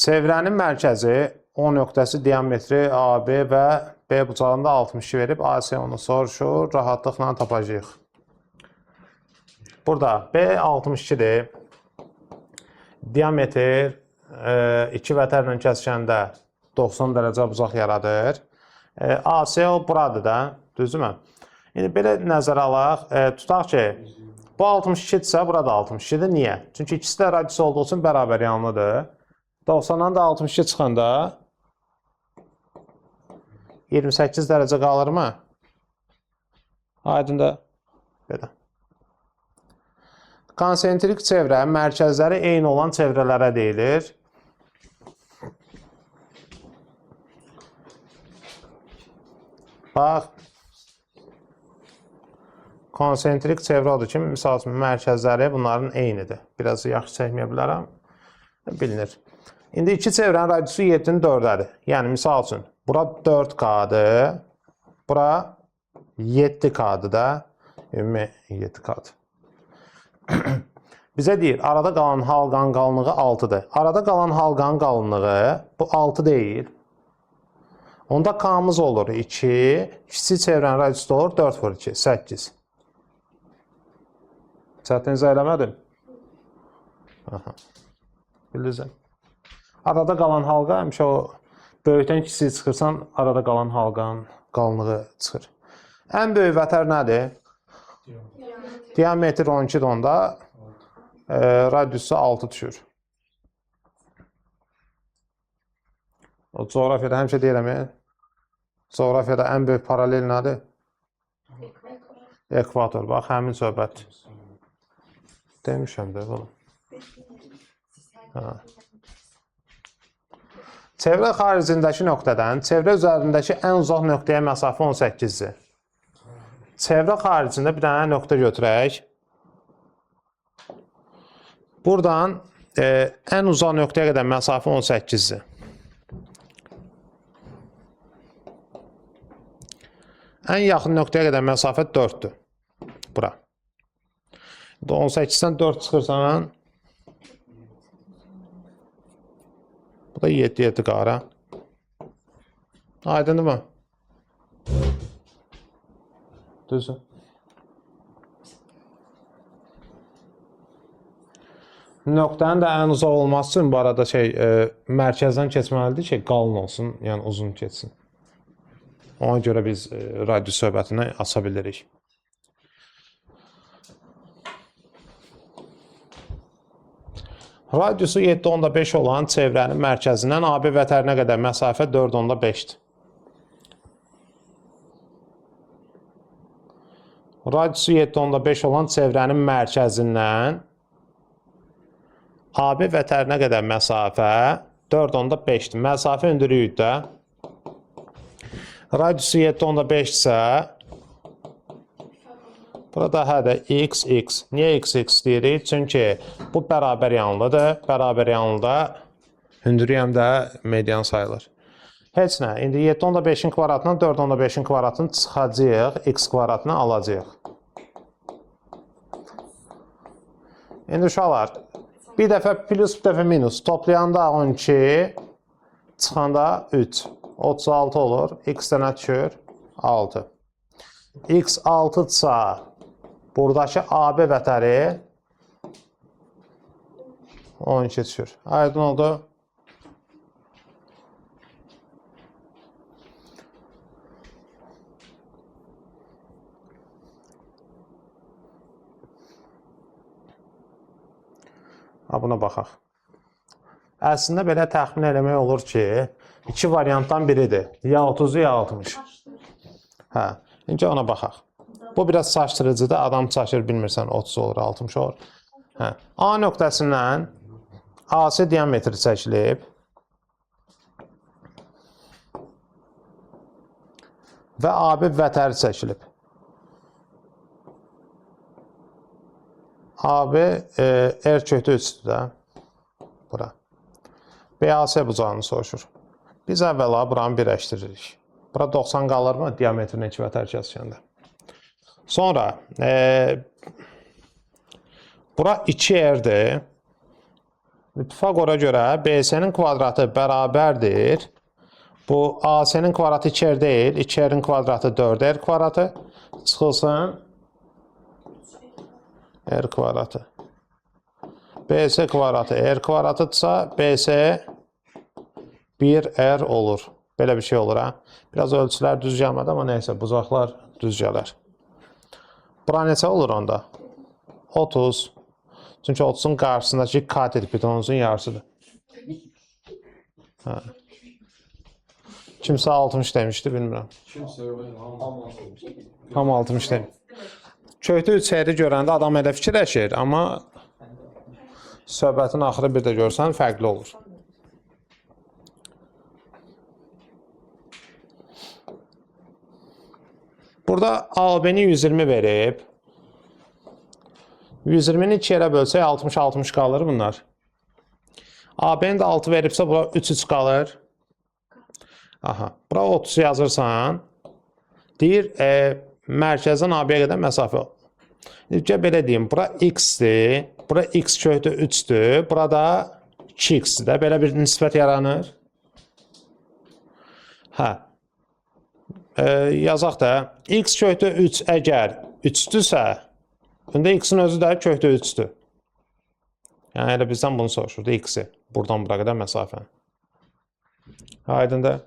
Çevrənin mərkəzi O nöqtəsi diametri AB və B bucağında 62 verib AC onu soruşur, rahatlıqla tapacağıq. Burada B 62-dir. Diametr 2 vətərlə kəsəndə 90 dərəcə bucaq yaradır. AC o buradır da, düzdürmü? İndi belə nəzərə alaq, tutaq ki, bu 62-dirsə, burada 62-dir. Niyə? Çünki ikisi də radius olduğu üçün bərabər yanlıdır. 90-dan da 62 çıxanda 28 dərəcə qalırmı? Aydın da belə. Konsentrik çevrə mərkəzləri eyni olan çevrələrə deyilir. Bax, konsentrik çevrə odur ki, misal üçün, mərkəzləri bunların eynidir. Biraz yaxşı çəkməyə bilərəm. Bilinir. İndi iki çevrənin radiusu 7-nin 4-dədir. Yəni, misal üçün, bura 4K-dır, bura 7K-dır da, ümumi 7K-dır. Bizə deyir, arada qalan halqanın qalınlığı 6-dır. Arada qalan halqanın qalınlığı bu 6 deyil. Onda K-mız olur 2, kiçik çevrənin radiusu da olur 4 vur 2, 8. Çətinizə eləmədim? Bildiniz. Arada qalan halqa həmişə o böyükdən kiçik çıxırsan, arada qalan halqanın qalınlığı çıxır. Ən böyük vətər nədir? Diametr 12-dir onda, radiusu 6 düşür. O coğrafiyada həmişə deyirəm, coğrafiyada ən böyük paralel nədir? Ekvator. Bax, həmin söhbət. Demişəm də bunu. Çevrə xaricindəki nöqtədən çevrə üzərindəki ən uzaq nöqtəyə məsafə 18-dir. Çevrə xaricində bir dənə nöqtə götürək. Buradan ən uzaq nöqtəyə qədər məsafə 18-dir. Ən yaxın nöqtəyə qədər məsafə 4-dür. Bura. 18-dən 4 çıxırsan, bu da 7 qara. Aydındır mı? Düzdür. Nöqtənin də ən uzaq olması üçün bu arada mərkəzdən keçməlidir ki, qalın olsun, yəni uzun keçsin. Ona görə biz radius söhbətini aça bilirik. Radiusu 7,5 olan çevrənin mərkəzindən AB vətərinə qədər məsafə 4,5-dir. Radiusu 7,5 olan çevrənin mərkəzindən AB vətərinə qədər məsafə 4,5-dir. Məsafə hündürlüyü də radiusu 7,5 isə burada hədə x. Niyə x deyirik? Çünki bu bərabər yanlıdır. Bərabər yanlıda hündürlük həm də median sayılır. Heç nə. İndi 7,5-in kvadratından 4,5-in kvadratını çıxacaq, x kvadratını alacaq. İndi uşaqlar, bir dəfə plus, bir dəfə minus. Toplayanda 12, çıxanda 3. 36 olur. X dənə düşür 6. X 6-dırsa, buradakı AB vətəri 12 düşür. Aydın oldu. Buna baxaq. Əslində belə təxmin eləmək olur ki, iki variantdan biridir. Ya 30, ya 60. Hə, incə ona baxaq. Bu biraz çaşdırıcıdır. Adam çaşır, bilmirsən, 30 olur, 60 olur. Hə. A nöqtəsindən AC diametri çəkilib və AB vətəri çəkilib. AB R kötü 3-dür də. Bura. BAC bucağını soruşur. Biz əvvəla buranı birləşdiririk. Bura 90 qalırmı? Diametrin 2 vətər kəsəndə. Sonra bura 2R'dir. Pifagora görə BC-nin kvadratı bərabərdir. Bu AC-nin kvadratı 2R deyil. 2R'in kvadratı 4R kvadratı. Çıxılsın R kvadratı. BC kvadratı R kvadratıdırsa BC 1R olur. Belə bir şey olur, hə? Biraz ölçülər düz gəlmədi, amma neysə, bucaqlar düz gələr. Bura neçə olur onda? 30. Çünki 30'un qarşısındakı katet pitonuzun yarısıdır. Hə. Kimsə 60 demişdi, bilmirəm. Tam 60 demiş. Köktü 3 görəndə adam elə fikirləşir, amma söhbətin axırı bir də görsən fərqli olur. Burada AB-ni 120 verib. 120'ni 2 yerə bölsək 60-60 qalır bunlar. AB-ni də 6 veribsə bura 3-3 qalır. Aha, bura 30 yazırsan. Deyir, mərkəzdən AB-yə qədər məsafə. Belə deyim, bura x-dir. Bura x köktü 3-dür. Burada 2x-dir də. Belə bir nisbət yaranır. Hə. Yazaq da, x köktü 3 əgər 3-dürsə, bunda x-in özü də köktü 3-dür. Yəni, elə bizdən bunu soruşurdu, x-i. Buradan bura qədər məsafə. Aydındır.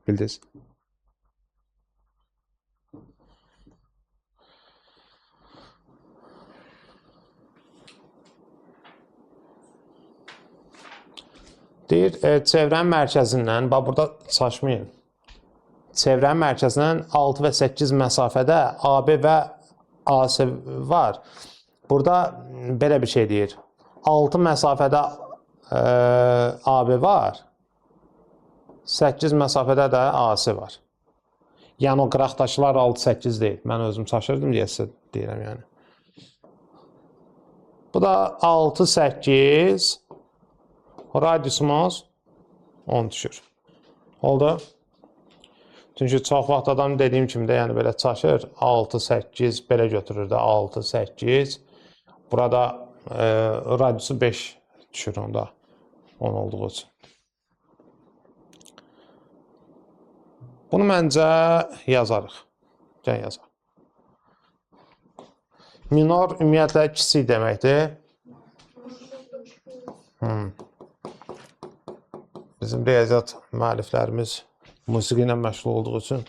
Bildiniz. Deyir, çevrənin mərkəzindən, bax burada saçmayın. Çevrənin mərkəzindən 6 və 8 məsafədə AB və AC var. Burada belə bir şey deyir. 6 məsafədə AB var. 8 məsafədə də AC var. Yəni o qıraqdakılar 6-8 deyil. Mən özüm şaşırdım deyə sizə deyirəm yəni. Bu da 6-8. Radiusumuz 10 düşür. Oldu. Çünki çox vaxt adam dediyim kimi də yəni belə çaşır. 6-8 belə götürür də 6-8. Burada radiusu 5 düşür onda 10 olduğu üçün. Bunu məncə yazarıq. Gəl yazaq. Minor ümumiyyətlə kiçik deməkdir. Bizim riyaziyyat müəlliflərimiz musiqi ilə məşğul olduğu üçün.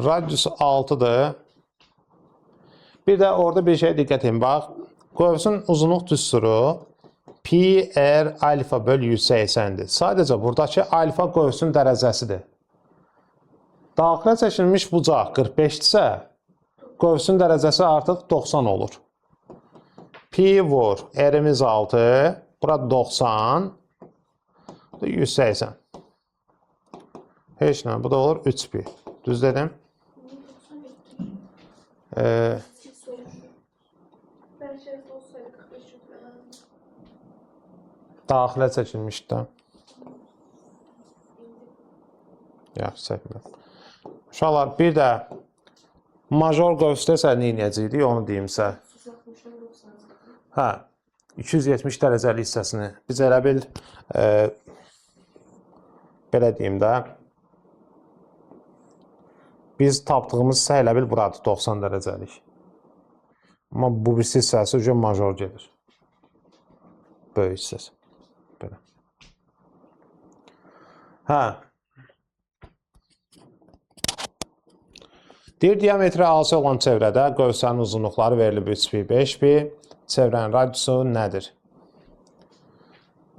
Radiusu 6'dır. Bir də orada bir şey diqqət edin. Bax, qövsün uzunluq düsturu pi r alfa bölü 180'dir. Sadəcə buradakı alfa qövsün dərəcəsidir. Daxilə çəkilmiş bucaq 45-dirsə, qövsün dərəcəsi artıq 90 olur. Pi vur, r-imiz 6, burada 90, 180. Heç nə, bu da olur 3 pi. Düz dedim. Daxilə çəkilmişdi də. Yaxşı, çəkmirəm. Uşaqlar, bir də major qövsdəsə nə edəcəkdik, onu deyimsə. Hə, 270 dərəcəli hissəsini biz elə bil, belə deyim də, biz tapdığımız hissə elə bil buradır, 90 dərəcəlik. Amma bu birisi hissəsi uca major gedir. Böyük hissəsi. Belə. Hə. Deyir, diametri AC olan çevrədə qövsənin uzunluqları verilib 3 pi, 5 pi. Çevrənin radiusu nədir?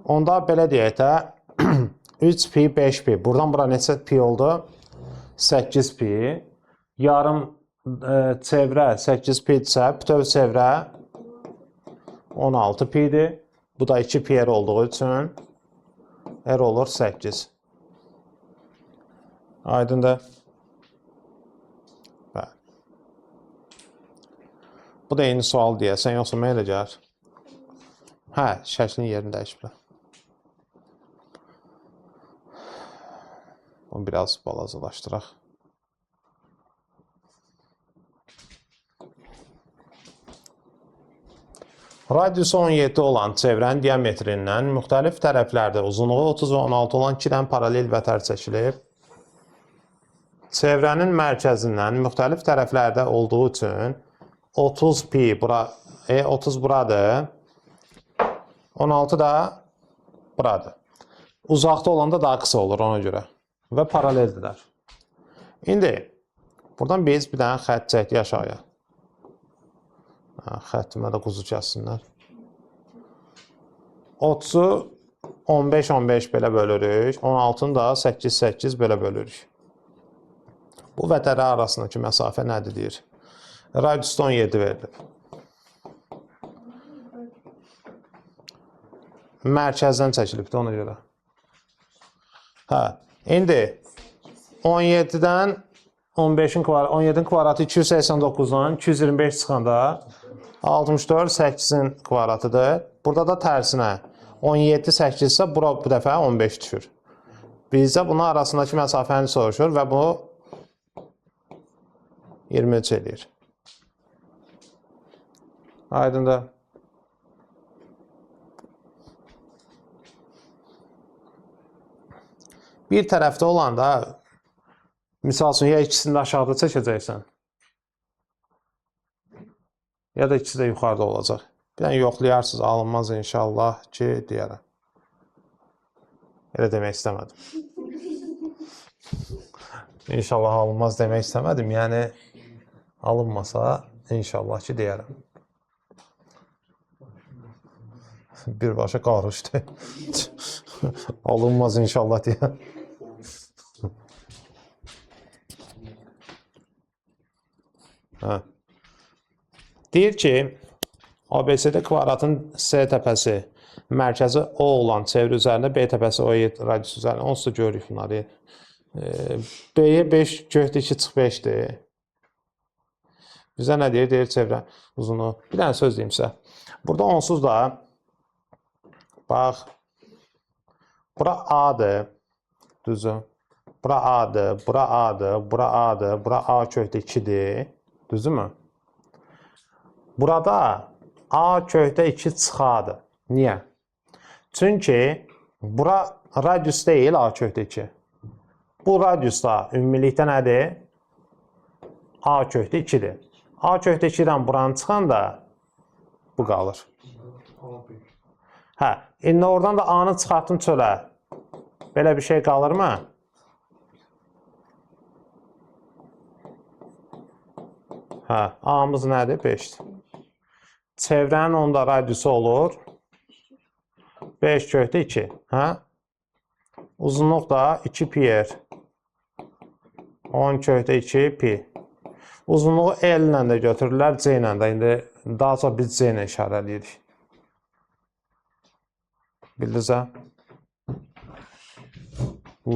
Onda belə deyək də, 3 pi, 5 pi. Buradan bura neçə pi oldu? 8 pi. Yarım çevrə 8 pi-dirsə, bütöv çevrə 16 pi-dir. Bu da 2 pi r olduğu üçün r olur 8. Aydındır. Bu da eyni sual deyəsən, yoxsa mənə elə gəlir? Hə, şəklin yerini dəyişiblər. Onu biraz balacalaşdıraq. Radiusu 17 olan çevrənin diametrindən müxtəlif tərəflərdə uzunluğu 30 və 16 olan 2 dənə paralel vətər çəkilir. Çevrənin mərkəzindən müxtəlif tərəflərdə olduğu üçün 30 pi bura, 30 buradır, 16 da buradır. Uzaqda olanda daha qısa olur ona görə və paraleldirlər. İndi buradan biz bir dənə xətt çəkdik aşağıya. Xəttimə də quzu kəssinlər. 30-u 15-15 belə bölürük, 16-nı da 8-8 belə bölürük. Bu vətəri arasındakı məsafə nədir deyir? Radiusda 17 verilib. Mərkəzdən çəkilibdir ona görə. İndi 17-dən 17-nin kvadratı 289-dan 225 çıxanda 64 8-in kvadratıdır. Burada da tərsinə 17 8 isə bura bu dəfə 15 düşür. Bizdə bunun arasındakı məsafəni soruşur və bu 23 edir. Aydındır. Bir tərəfdə olanda, misal üçün, ya ikisini də aşağıda çəkəcəksən, ya da ikisi də yuxarıda olacaq. Bir dənə yoxlayarsınız, alınmaz inşallah ki, deyərəm. Elə demək istəmədim. İnşallah alınmaz demək istəmədim. Yəni, alınmasa, inşallah ki, deyərəm. Birbaşa qarışdı. Alınmaz inşallah deyərəm. Deyir ki, ABCD kvadratın C təpəsi mərkəzi O olan çevre üzərində B təpəsi O radius üzərində. Onsuz da görürük bunları. B-yə 5 göhdür 2 çıx 5-dir. Bizə nə deyir? Deyir çevrə uzunluğu. Bir dənə söz deyim sizə. Burada onsuz da bax, bura A-dır. Düzü. Bura A-dır, bura A-dır, bura A-dır, bura A köhdür 2-dir. Düzümü? Burada A köhdə 2 çıxadır. Niyə? Çünki bura radius deyil A köhdə 2. Bu radiusda ümumilikdə nədir? A köhdə 2-dir. A köhdə 2-dən buranı çıxan da bu qalır. İndi oradan da A-nı çıxartın çölə. Belə bir şey qalırmı? A-mız nədir? 5-dir. Çevrənin onda radiusu olur 5 köhdə 2. Uzunluq da 2 pi-yer. 10 köhdə 2 pi. Uzunluğu L ilə də götürürlər, C ilə də. İndi daha çox biz C ilə işarə edirik. Bildiniz hə? L.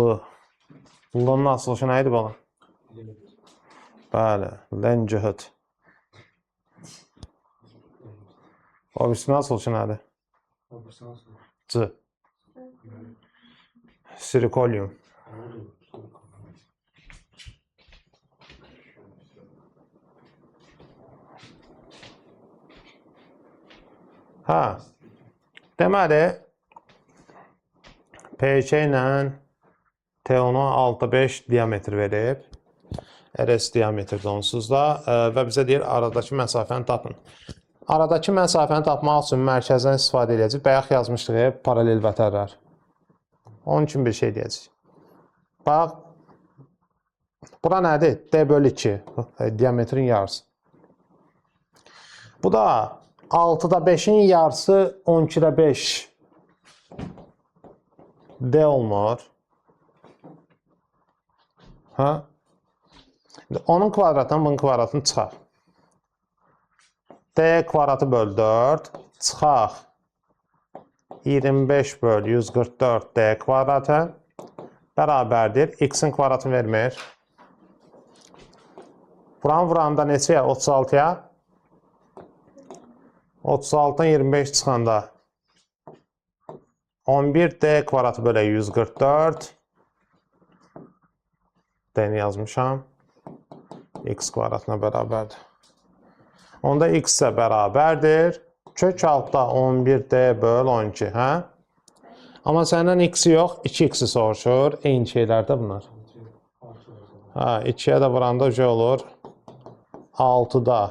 L-nın asılışı nə idi bana? Bəli, len cəhət. Obüsün asılışı nədir? C. Sirikolium. Deməli, PK ilə T10'a 6-5 diametr verib. RS diametrdir onsuz da və bizə deyir aradakı məsafəni tapın. Aradakı məsafəni tapmaq üçün mərkəzdən istifadə edəcək. Bayaq yazmışdıq paralel vətərlər. Onun üçün bir şey deyəcək. Bax, bura nədir? D bölü 2, diametrin yarısı. Bu da 6'da 5'in yarısı 12'də 5. D olmur. Onun kvadratından bunun kvadratını çıxaq. D kvadratı bölü 4 çıxaq. 25 bölü 144 D kvadratı bərabərdir. X'in kvadratını vermir. Buranın vuranda neçəyə? 36'ya. 36'dan 25 çıxanda 11 D kvadratı bölü 144 D-ni yazmışam. X kvadratına bərabərdir. Onda X isə bərabərdir. Kök altda 11D böl 12, hə? Amma səndən x-i yox, 2x-i soruşur. Eyni şeylərdə bunlar. Hə, 2-yə də vuranda olur 6-da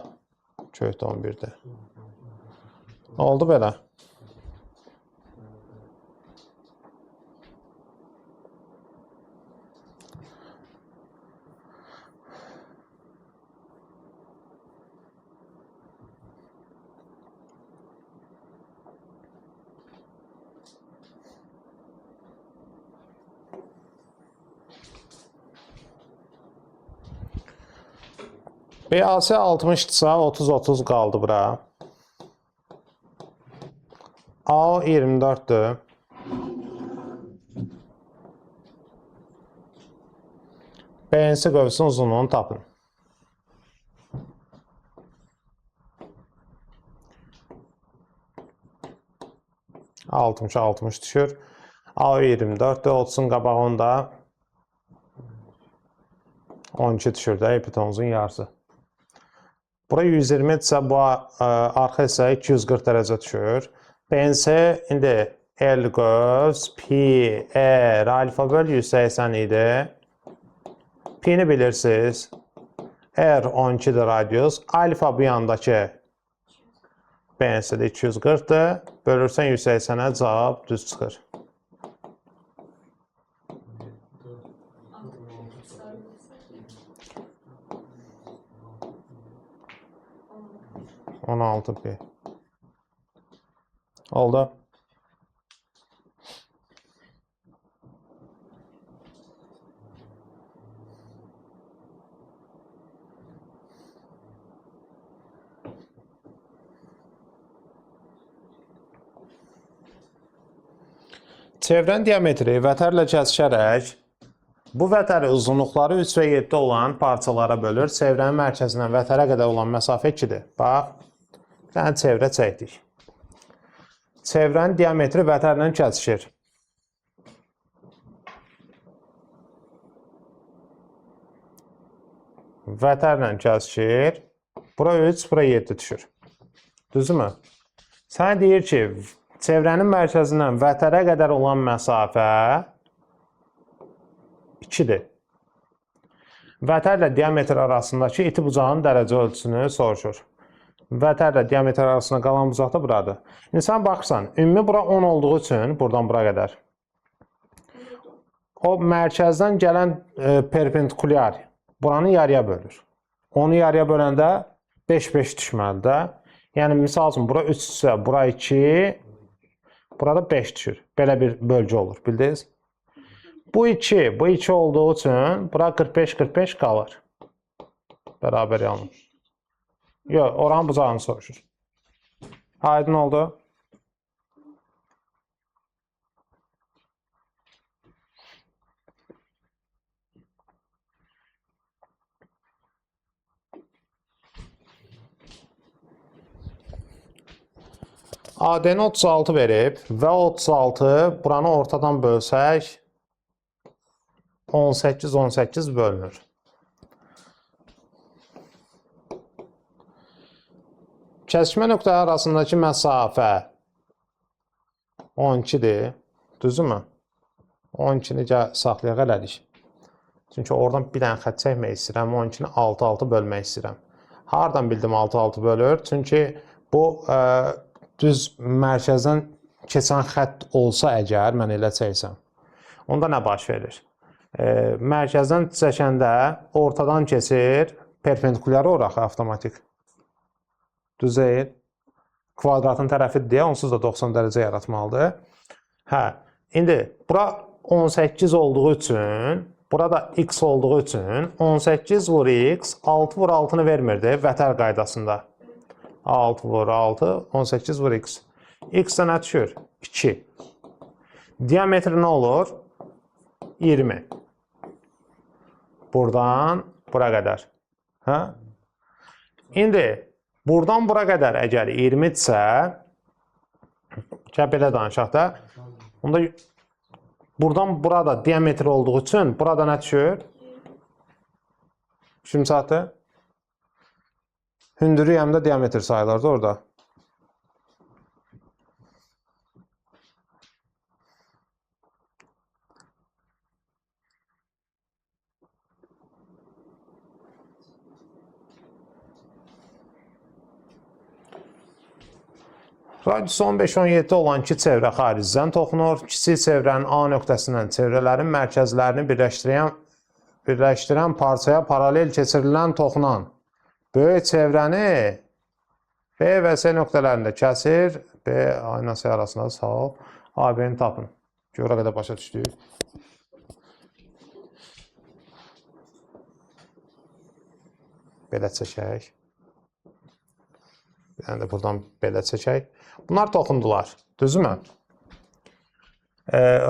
kökdə 11-də. Oldu belə. BAC 60-dırsa 30-30 qaldı bura. A 24'dür. BNC qövsünün uzunluğunu tapın. %60 düşür. A 24'dür. 30'un qabağında 12 düşür də hipotenuzun yarısı. Bura 120-dirsə bu arxa hissə 240 dərəcə düşür. BNC indi L qövs pi r alfa böl 180 idi. Pi-ni bilirsiniz. R 12'dir radius. Alfa bu yandakı BNC-də 240'dır. Bölürsən 180-ə cavab düz çıxır. %16 oldu. Çevrənin diametri vətərlə kəsişərək bu vətəri uzunluqları 3 və 7 olan parçalara bölür. Çevrənin mərkəzindən vətərə qədər olan məsafə 2-dir. Bax, bir dənə çevrə çəkdik. Çevrənin diametri vətərlə kəsişir. Vətərlə kəsişir. Bura 3, bura 7 düşür. Düzdürmü? Sən deyir ki, çevrənin mərkəzindən vətərə qədər olan məsafə 2-dir. Vətərlə diametr arasındakı iti bucağın dərəcə ölçüsünü soruşur. Vətərlə diametr arasında qalan bucaq da buradır. İnsan baxırsan, ümumi bura 10 olduğu üçün buradan bura qədər. O mərkəzdən gələn perpendikulyar buranı yarıya bölür. Onu yarıya böləndə 5-5 düşməlidir. Yəni, misal üçün, bura 3 isə, bura 2, burada 5 düşür. Belə bir bölgü olur, bildiniz? Bu 2 olduğu üçün bura 45-45 qalır. Bərabər yanlış. Yox, oranın bucağını soruşur. Aydın oldu. AD-ni 36 verib və 36 buranı ortadan bölsək 18 bölünür. Kəsişmə nöqtələri arasındakı məsafə 12-dir. Düzdürmü? 12-ni saxlayaq elədik. Çünki oradan bir dənə xət çəkmək istəyirəm. 12-ni 6-6 bölmək istəyirəm. Hardan bildim 6-6 bölür? Çünki bu düz mərkəzdən keçən xətt olsa əgər, mən elə çəksəm, onda nə baş verir? Mərkəzdən çəkəndə ortadan keçir, perpendikulyar olaraq avtomatik. Düz deyil. Kvadratın tərəfidir deyə onsuz da 90 dərəcə yaratmalıdır. Hə, indi bura 18 olduğu üçün, burada x olduğu üçün 18 vur x, 6 vur 6-nı vermirdi vətər qaydasında. 6 vur 6, 18 vur x. X-də nə düşür? 2. Diametri nə olur? 20. Buradan bura qədər. Hə? İndi buradan bura qədər əgər 20-dirsə, belə danışaq da, onda buradan burada diametri olduğu üçün burada nə düşür? Şimdi saatı? Hündürlük həm də diametr sayılırdı orada. Radiusu 15-17 olan iki çevrə xaricdən toxunur. Kiçik çevrənin A nöqtəsindən çevrələrin mərkəzlərini birləşdirən parçaya paralel keçirilən toxunan böyük çevrəni B və C nöqtələrində kəsir. B, A ilə C arasında sağ ol. A, B-ni tapın. Görə qədər başa düşdük. Belə çəkək. Bir dənə də buradan belə çəkək. Bunlar toxundular. Düzmü?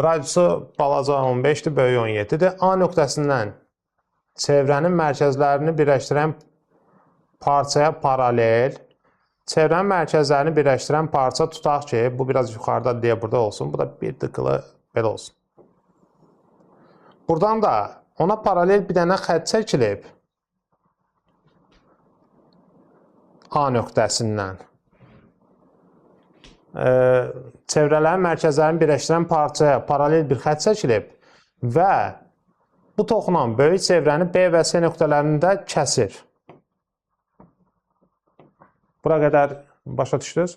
Radiusu balaca 15-dir, böyük 17-dir. A nöqtəsindən çevrənin mərkəzlərini birləşdirən parçaya paralel, çevrənin mərkəzlərini birləşdirən parça tutaq ki, bu biraz yuxarıda deyə burada olsun, bu da bir tıkılı belə olsun. Buradan da ona paralel bir dənə xətt çəkilib A nöqtəsindən. Çevrələrin mərkəzlərini birləşdirən parçaya paralel bir xətt çəkilib və bu toxunan böyük çevrəni B və C nöqtələrində kəsir. Bura qədər başa düşdünüz?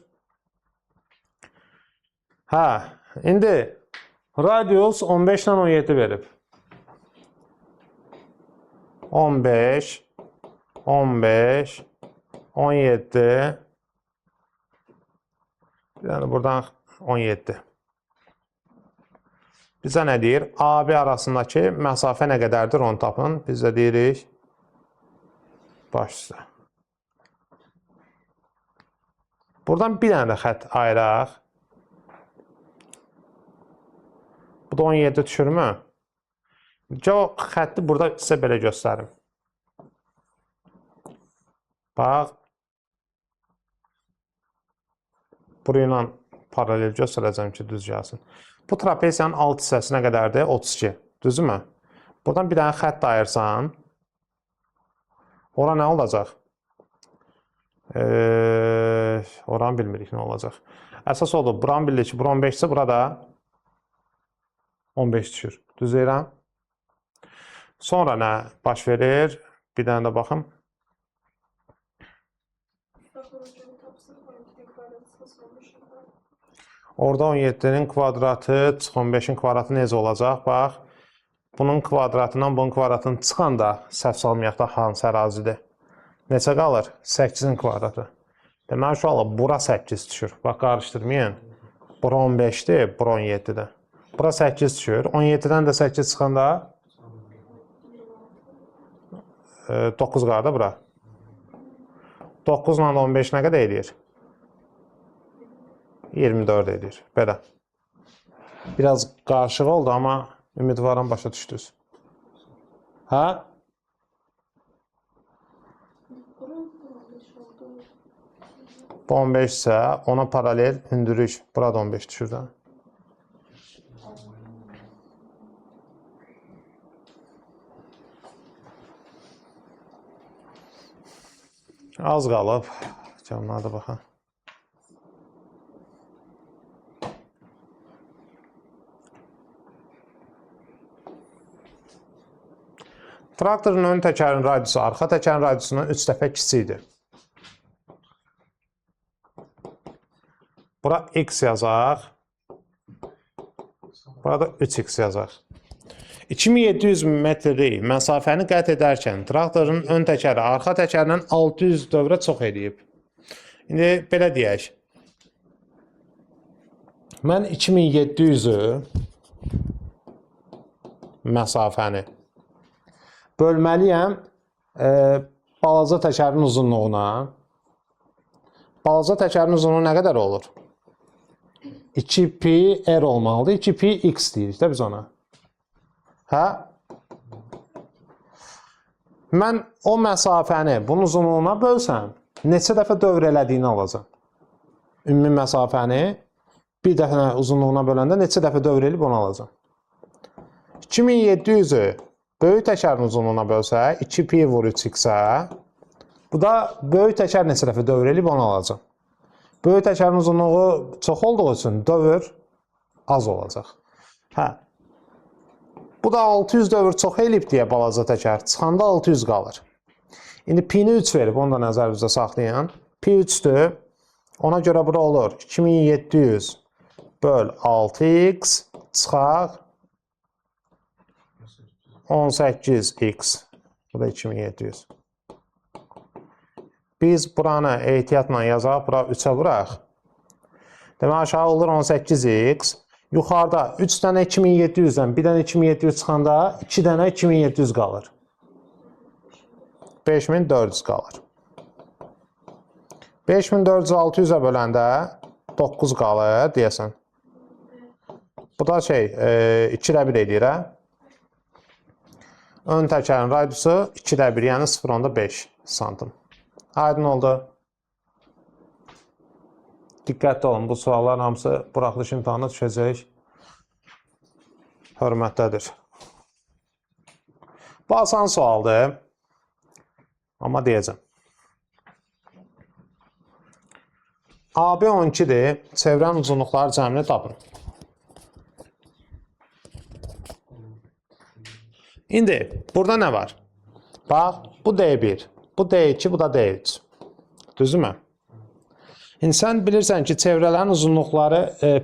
Hə, indi radius 15 ilə 17 verib. 15, 15, 17, bir dənə buradan 17. Bizə nə deyir? A, B arasındakı məsafə nə qədərdir onu tapın. Biz də deyirik baş üstə. Buradan bir dənə də xətt ayıraq. Bu da 17 düşürmü? O xətti burada sizə belə göstərim. Bax. Buraya ilə paralel göstərəcəm ki, düz gəlsin. Bu trapesiyanın alt hissəsi nə qədərdir? 32. Düzdürmü? Buradan bir dənə xətt ayırsan, ora nə olacaq? Oranı bilmirik nə olacaq. Əsas odur, buranı bilirik ki, bura 15 isə burada 15 düşür. Düz deyirəm? Sonra nə baş verir? Bir dənə də baxım. Orada 17-nin kvadratı çıx 15-in kvadratı necə olacaq? Bax, bunun kvadratından bunun kvadratını çıxanda səhv salmayaq da hansı ərazidir? Neçə qalır? 8-in kvadratı. Deməli, şu anda bura 8 düşür. Bax, qarışdırmayın. Bura 15-dir, bura 17-dir. Bura 8 düşür. 17-dən də 8 çıxanda 9 qalır da bura. 9 ilə 15 nə qədər edir? 24 edir. Belə. Biraz qarışıq oldu, amma ümidvaram başa düşdünüz. Hə? Bu 15 isə ona paralel hündürlük. Burada 15 düşür də. Az qalıb. Canına da baxın. Traktorun ön təkərin radiusu arxa təkərin radiusundan 3 dəfə kiçikdir. Bura x yazaq. Burada 3x yazaq. 2700 metrik məsafəni qət edərkən traktorun ön təkəri arxa təkərindən 600 dövrə çox edib. İndi belə deyək. Mən 2700-ü məsafəni bölməliyəm balaca təkərin uzunluğuna. Balaca təkərin uzunluğu nə qədər olur? 2pi r olmalıdır. 2pi x deyirik də biz ona. Hə? Mən o məsafəni bunun uzunluğuna bölsəm, neçə dəfə dövr elədiyini alacam. Ümumi məsafəni bir dəfə uzunluğuna böləndə neçə dəfə dövr eləyib onu alacam. 2700-ü böyük təkərin uzunluğuna bölsək, 2pi vur 3x-ə, bu da böyük təkər neçə dəfə dövr eləyib onu alacam. Böyük təkərin uzunluğu çox olduğu üçün dövr az olacaq. Hə. Bu da 600 dövr çox eləyib deyə balaca təkər. Çıxanda 600 qalır. İndi pi-ni 3 verib, onu da nəzərinizdə saxlayın. Pi 3-dür. Ona görə bura olur 2700 böl 6x çıxar 18x. Bu da 2700. Biz buranı ehtiyatla yazaq, bura 3'ə vuraq. Demək aşağı olur 18x. Yuxarıda 3 dənə 2700-dən 1 dənə 2700 çıxanda 2 dənə 2700 qalır. 5400 qalır. 5400 600-ə böləndə 9 qalır deyəsən. Bu da 2-də 1 edir. Ön təkərin radiusu 2-də 1, yəni 0.5 santim. Aydın oldu. Diqqətli olun, bu sualların hamısı buraxılış imtahanına düşəcək. Hörmətdədir. Bu asan sualdır. Amma deyəcəm. AB 12-dir. Çevrənin uzunluqları cəmini tapın. İndi burada nə var? Bax, bu D1, bu D2, bu da D3. Düzdürmü? İndi sən bilirsən ki, çevrələrin uzunluqları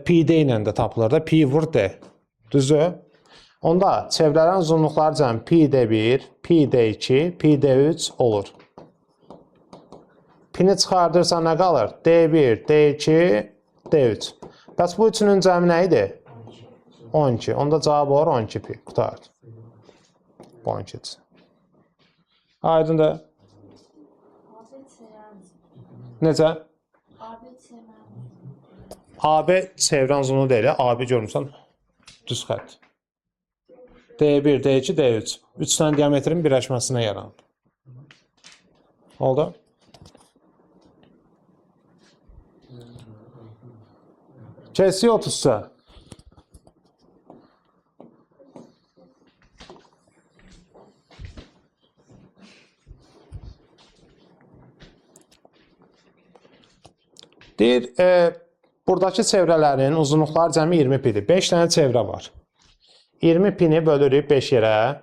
pi-d ilə də tapılır da, pi vur D. Düzdür? Onda çevrələrin uzunluqları cəmi pi-d1, pi-d2, pi-d3 olur. Pini çıxardırsa nə qalır? D1, D2, D3. Bəs bu üçünün cəmi nə idi? 12. Onda cavab olur 12 pi. Qutardı. Bu 12. Aydındır. Necə? AB çevrən uzunluğu deyil. AB görmüsən düz xətt. D1, D2, D3. 3 dənə diametrin birləşməsinə yaranıb. Oldu? Kəsik 30-sa. Deyir, buradakı çevrələrin uzunluqları cəmi 20 pidir. 5 dənə çevrə var. 20 pini bölürük 5 yerə.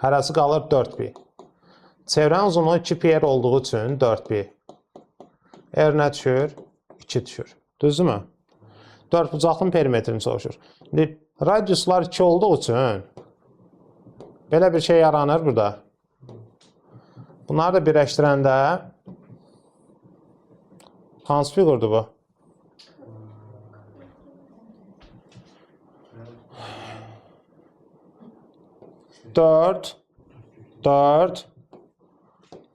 Hərəsi qalır 4 pi. Çevrənin uzunluğu 2 pi olduğu üçün 4 pi. R nə düşür? 2 düşür. Düzdürmü? 4 bucaqlının perimetrini soruşur. Radiuslar 2 olduğu üçün belə bir şey yaranır burada. Bunları da birləşdirəndə hansı fiqurdur bu? Dört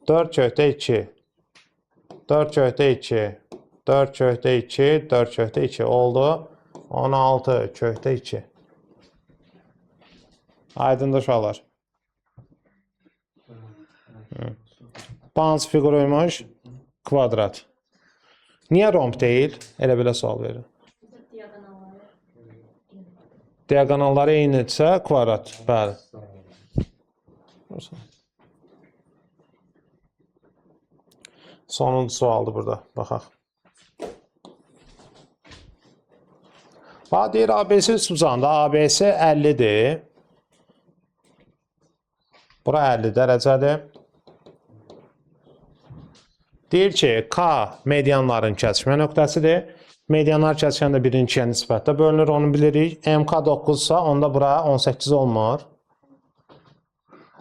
köhdə 2. 4 köhdə 2. 4 köhdə 2. 4 köhdə 2 oldu. 16 köhdə 2. Aydındır uşaqlar. Bu hansı fiquruymuş? Kvadrat. Niyə romb deyil? Elə belə sual verir. Diagonalları eynidirsə kvadrat. Bəli. Sonuncu sualdır burada. Baxaq. Bax, deyir ABS üstbucağında ABS 50-dir. Bura 50 dərəcədir. Deyir ki, K medianların kəsişmə nöqtəsidir. Medianlar kəsişəndə birinci ikiyə nisbətdə bölünür, onu bilirik. MK 9-sa, onda bura 18 olmur.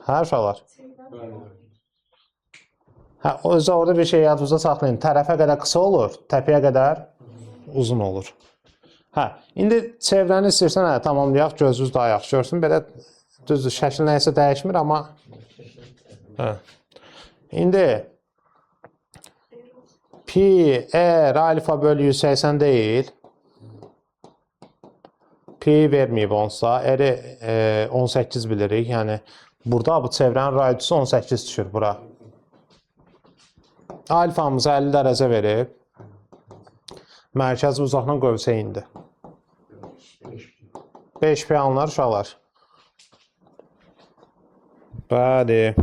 Hə, uşaqlar? Hə, özü orada bir şey yadınızda saxlayın. Tərəfə qədər qısa olur, təpəyə qədər uzun olur. Hə, indi çevrəni istəyirsən, tamamlayaq, gözünüz daha yaxşı görsün. Belə düzdür, şəkil nəyəsə dəyişmir, amma hə. İndi pi, r, alfa bölü 180 deyil. Pi verməyib 10-sa, r 18 bilirik. Yəni, burada bu çevrənin radiusu 18 düşür bura. Alfamız 50 dərəcə verib. Mərkəz uzaqdan qövsəyindir. 5 pi alınır uşaqlar. Bəli.